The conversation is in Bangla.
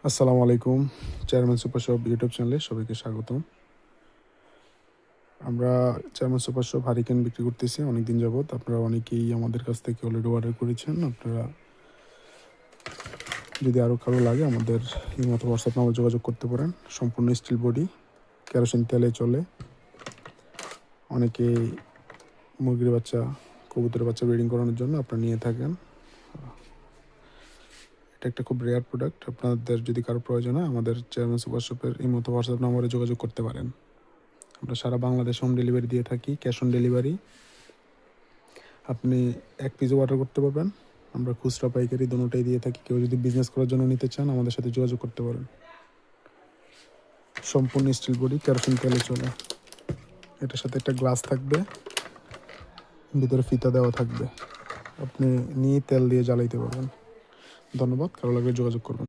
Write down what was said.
আসসালামু আলাইকুম। চেয়ারম্যান সুপার শপ ইউটিউব চ্যানেলে সবাইকে স্বাগতম। আমরা চেয়ারম্যান সুপার শপ হারিকেন বিক্রি করতেছি অনেকদিন যাবৎ। আপনারা অনেকেই আমাদের কাছ থেকে অলরেডি অর্ডার করেছেন। আপনারা যদি আরও কারো লাগে আমাদের এই মতো হোয়াটসঅ্যাপ নাম্বারে যোগাযোগ করতে পারেন। সম্পূর্ণ স্টিল বডি, কেরোসিন তেলে চলে। অনেকেই মুরগির বাচ্চা, কবুতরের বাচ্চা ব্রিডিং করানোর জন্য আপনারা নিয়ে থাকেন। এটা একটা খুব রেয়ার প্রোডাক্ট। আপনাদের যদি কারো প্রয়োজন হয় আমাদের চেয়ারম্যান সুপার শপের এই মতো হোয়াটসঅ্যাপ নাম্বারে যোগাযোগ করতে পারেন। আমরা সারা বাংলাদেশ হোম ডেলিভারি দিয়ে থাকি, ক্যাশ অন ডেলিভারি। আপনি এক পিসও অর্ডার করতে পারবেন। আমরা খুচরা পাইকারি দুটোটাই দিয়ে থাকি। কেউ যদি বিজনেস করার জন্য নিতে চান আমাদের সাথে যোগাযোগ করতে পারেন। সম্পূর্ণ স্টিল বডি, কেরোসিন তেলে চলে। এটার সাথে একটা গ্লাস থাকবে, ভিতরে ফিতা দেওয়া থাকবে। আপনি নিয়ে তেল দিয়ে জ্বালাইতে পারবেন। ধন্যবাদ। কারো লাগলে যোগাযোগ করবেন।